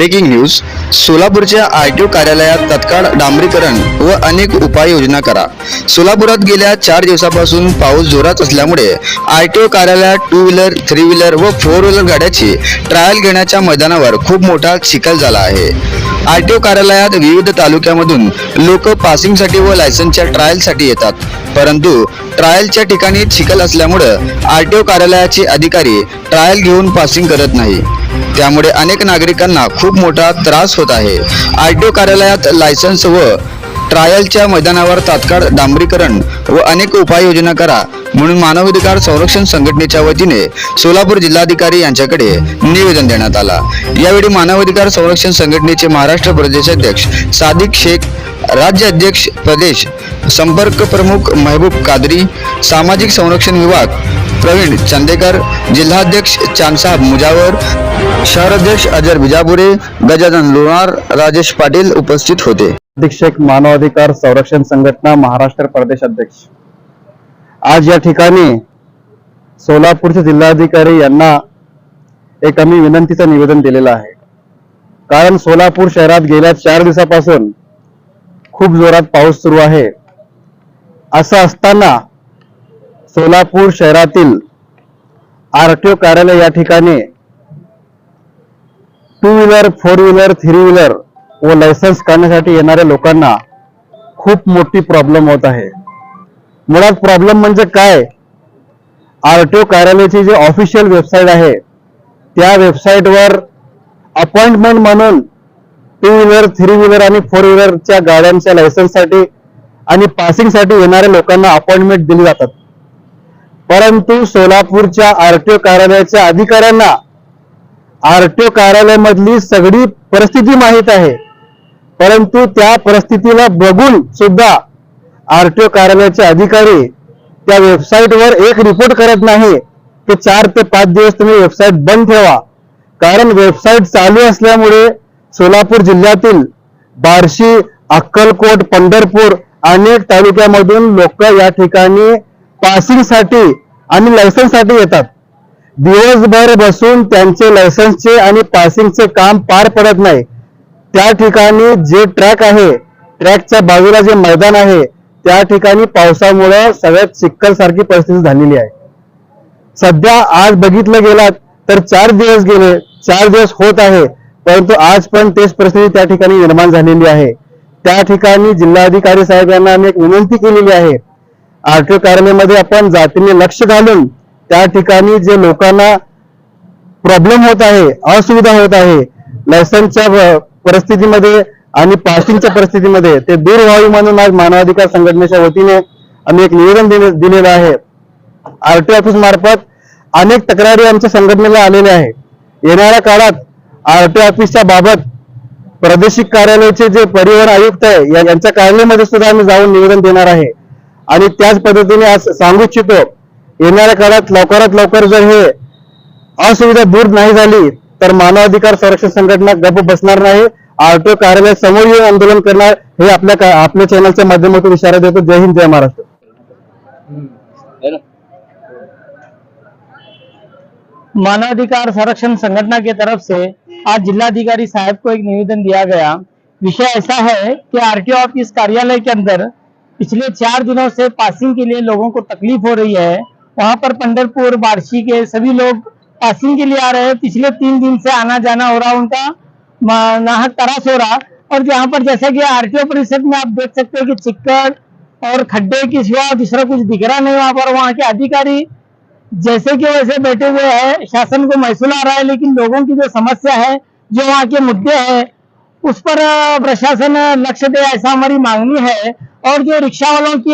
Breaking news. सोलापूरच्या RTO कार्यालयात तात्काळ डांबरीकरण व अनेक उपाययोजना करा. सोलापुरात गेल्या 4 दिवसापासून पाऊस जोरात असल्यामुळे आरटीओ कार्यालयात 2 व्हीलर, 3 व्हीलर व 4 व्हीलर गाड्याची ट्रायल घेण्याच्या मैदानावर खूप मोठा चिखल झाला आहे. आरटीओ कार्यालयात विविध तालुक्यामधून लोक पासिंगसाठी व लायसन्सच्या ट्रायलसाठी येतात, परंतु ट्रायलच्या ठिकाणी चिखल असल्यामुळे आरटीओ कार्यालयाचे अधिकारी ट्रायल घेऊन पासिंग करत नाही. त्यामुळे अनेक नागरिकांना खूप मोठा त्रास होत आहे. आरटीओ कार्यालयात लायसन्स व ट्रायलच्या मैदानावर तात्काळ डांबरीकरण व अनेक उपाययोजना करा म्हणून मानवाधिकार संरक्षण संघटनेच्या वतीने सोलापूर जिल्हाधिकारी यांच्याकडे निवेदन देण्यात आला. यावेळी मानवाधिकार संरक्षण संघटनेचे महाराष्ट्र प्रदेशाध्यक्ष सादिक शेख, राज्य अध्यक्ष प्रदेश संपर्क प्रमुख महबूब कादरी, सामाजिक संरक्षण विभाग प्रवीण चंदेकर, जिल्हाध्यक्ष चांदसाब मुजावर, शहराध्यक्ष अजर बिजापुरे, गजानन लोणार, राजेश पाटील उपस्थित होते. अधीक्षक मानवाधिकार संरक्षण संघटना महाराष्ट्र प्रदेश अध्यक्ष. आज या ठिकाणी सोलापूरचे जिल्हाधिकारी यांना एक आम्ही विनंतीचं निवेदन दिलेलं आहे. कारण सोलापूर शहरात गेल्या 4 दिवसापासून खूप जोरात पाऊस सुरू आहे. असं असताना सोलापूर शहरातील आरटीओ कार्यालय या ठिकाणी 2 व्हीलर, 4 व्हीलर, 3 व्हीलर व लायसन्स काढण्यासाठी येणाऱ्या लोकांना खूप मोठी प्रॉब्लेम होत आहे. मुळात प्रॉब्लेम म्हणजे काय, आरटीओ कार्यालयाची जी ऑफिशियल वेबसाईट आहे त्या वेबसाईटवर अपॉइंटमेंट म्हणून 2 व्हीलर, 3 व्हीलर आणि 4 व्हीलरच्या गाड्यांच्या लायसन्ससाठी आणि पासिंगसाठी येणाऱ्या लोकांना अपॉइंटमेंट दिली जातात. परंतु सोलापूरच्या आरटीओ कार्यालयाच्या अधिकाऱ्यांना आरटीओ कार्यालयामधली सगळी परिस्थिती माहीत आहे, परंतु त्या परिस्थितीला बघून सुद्धा आरटीओ कार्यालयाचे अधिकारी त्या वेबसाईटवर एक रिपोर्ट करत नाही की 4 ते 5 दिवस तुम्ही वेबसाईट बंद ठेवा. कारण वेबसाईट चालू असल्यामुळे सोलापूर जिल्ह्यातील बार्शी, अक्कलकोट, पंढरपूर अनेक तालुक्यामधून लोक या ठिकाणी पासिंगसाठी आणि लायसन्ससाठी येतात. दिवसभर बसून त्यांचे लायसन्सचे आणि पासिंगचे काम पार पडत नाही. त्या ठिकाणी जे ट्रॅक आहे, ट्रॅकच्या बाजूला जे मैदान आहे त्या ठिकाणी पावसामुळे सगळ्यात चिखल सारखी परिस्थिती झालेली आहे. सध्या आज बघितलं गेलं तर 4 दिवस गेले, 4 दिवस होत आहे, परंतु आज पण तेच परिस्थिती त्या ठिकाणी निर्माण झालेली आहे. त्या ठिकाणी जिल्हाधिकारी साहेब यांना आम्ही एक विनंती केलेली आहे, आरटीओ कार्यालयामध्ये आपण जातीने लक्ष घालून त्या ठिकाणी जे लोकांना प्रॉब्लेम होत आहे, असुविधा होत आहे, लायसन्सच्या परिस्थितीमध्ये आणि पासिंगच्या परिस्थितीमध्ये ते दूर व्हावी म्हणून आज मानवाधिकार संघटनेच्या वतीने आम्ही एक निवेदन दिलेलं आहे. आरटीओ ऑफिस मार्फत अनेक तक्रारी आमच्या संघटनेला आलेल्या आहे. येणाऱ्या काळात आरटीओ ऑफिसच्या बाबत प्रादेशिक कार्यालयाचे जे परिवहन आयुक्त आहे यांच्या कार्यालयामध्ये सुद्धा आम्ही जाऊन निवेदन देणार आहे. आणि त्याच पद्धतीने आज सांगू इच्छितो, येणाऱ्या काळात लवकरात लवकर जर हे असुविधा दूर नाही झाली तर मानवाधिकार संरक्षण संघटना गप्प बसणार नाही. आरटीओ कार्यालय समोर येऊन आंदोलन करणार हे आपल्या चॅनलच्या माध्यमातून इशारा देतो. जय हिंद, जय महाराष्ट्र. मानवाधिकार संरक्षण संगठन की तरफ से आज जिलाधिकारी साहब को एक निवेदन दिया गया. विषय ऐसा है कि आरटीओ ऑफिस कार्यालय के अंदर पिछले 4 दिनों से पासिंग के लिए लोगों को तकलीफ हो रही है. वहां पर पंढरपुर, बार्शी के सभी लोग पासिंग के लिए आ रहे हैं. पिछले 3 दिन से आना जाना हो रहा, उनका नाहक त्रास हो रहा. और यहाँ पर जैसे कि आरटीओ परिषद में आप देख सकते हैं कि चिक्कड़ और खड्डे के सिवा दूसरा कुछ दिख रहा नहीं. वहां पर वहां के अधिकारी जैसे कि वैसे बैठे हुए हैं, शासन को महसूल आ रहा है, लेकिन लोगों की जो समस्या है, जो वहाँ के मुद्दे हैं, उस पर प्रशासन लक्ष्य दे, ऐसा हमारी मांगनी है. और जो रिक्शा वालों की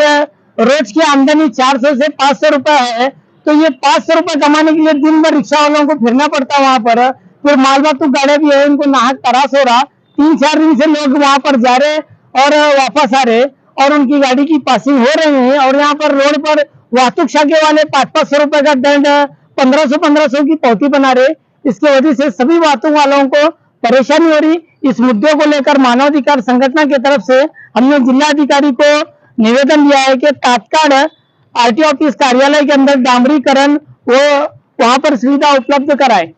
रोज की आमदनी 400 से 500 रुपए है, तो ये 500 रुपए कमाने के लिए दिन भर रिक्शा वालों को फिरना पड़ता है. वहां पर फिर माल वाहतूक गाड़ियां भी है, इनको नाहक त्रास हो रहा. 3-4 दिन से लोग वहां पर जा रहे और वापस आ रहे और उनकी गाड़ी की पासिंग हो रही है. और यहाँ पर रोड पर वाहतूक शाखे वाले 500-500 रुपए का दंड, 1500 की पावती बना रहे. इसकी वजह से सभी वाहतूक वालों को परेशानी हो रही. इस मुद्दे को लेकर मानवाधिकार संगठन की तरफ से हमने जिलाधिकारी को निवेदन दिया है कि तात्काल आरटीओ ऑफिस कार्यालय के अंदर डांबरीकरण वो वहां पर सुविधा उपलब्ध कराए.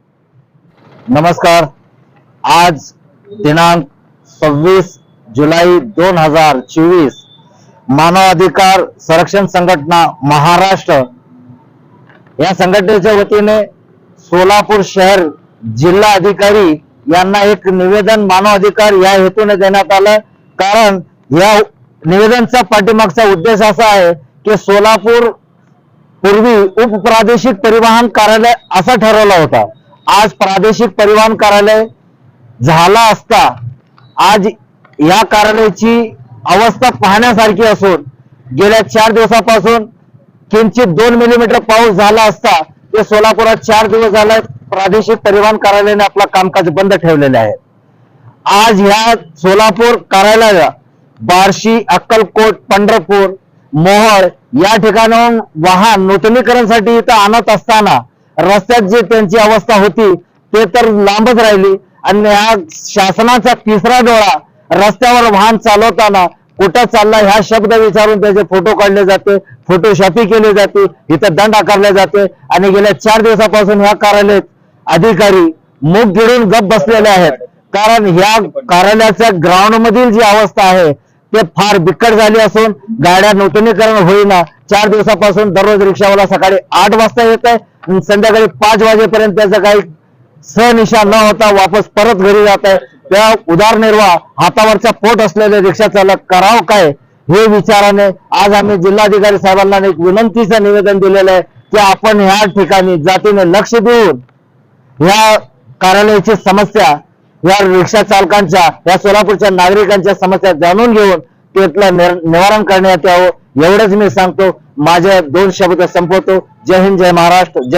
नमस्कार. आज दिनांक 26 जुलै 2024 मानवाधिकार संरक्षण संघटना महाराष्ट्र या संघटनेच्या वतीने सोलापूर शहर जिल्हा अधिकारी यांना एक निवेदन मानवाधिकार या हेतूने देण्यात आलं. कारण या निवेदनचा पाठीमागचा उद्देश असा आहे की सोलापूर पूर्वी उपप्रादेशिक परिवहन कार्यालय असा ठरवला होता. आज प्रादेशिक परिवहन कार्यालय झाला असता आज या कार्यालयाची अवस्था पाहण्यासारखी असून गेल्या 4 दिवसापासून किंचित 2 मिलीमीटर पाऊस झाला असता ते सोलापुरात 4 दिवस झाले प्रादेशिक परिवहन कार्यालयाने आपला कामकाज बंद ठेवलेले आहे. आज ह्या सोलापूर कार्यालयाला बार्शी, अक्कलकोट, पंढरपूर, मोहोळ या ठिकाणाहून वाहन नूतनीकरणासाठी इथं आणत असताना रस्त्यात जी त्यांची अवस्था होती ते तर लांबच राहिली आणि हा शासनाचा तिसरा डोळा रस्त्यावर वाहन चालवताना कुठं चालला ह्या शब्द विचारून त्याचे फोटो काढले जाते, फोटोशॉपी केली जाते, इथं दंड आकारले जाते आणि गेल्या 4 दिवसापासून ह्या कार्यालयात अधिकारी मुख गिळून गप बसलेले आहेत. कारण ह्या कार्यालयाच्या ग्राउंड मधील जी अवस्था आहे ते फार बिकट झाली असून गाड्या नूतनीकरण होईना. 4 दिवसापासून दररोज रिक्षावाला सकाळी 8 वाजता येत आहे, संध्याकाळी 5 वाजेपर्यंत त्याचं काही सनिशा न होता वापस परत घरी जात आहे. त्या उदरनिर्वाह हातावरचा पोट असलेले रिक्षा चालक करावं काय हे विचाराने आज आम्ही जिल्हाधिकारी साहेबांना एक विनंतीचं निवेदन दिलेलं आहे की आपण ह्या ठिकाणी जातीने लक्ष देऊन ह्या कार्यालयाची समस्या या रिक्षा चालकांच्या या सोलापूरच्या नागरिकांच्या समस्या जाणून घेऊन त्यातलं निवारण करण्यात यावं एवढंच मी सांगतो. माझे 2 शब्द संपवतो. जय हिंद, जय महाराष्ट्र. जय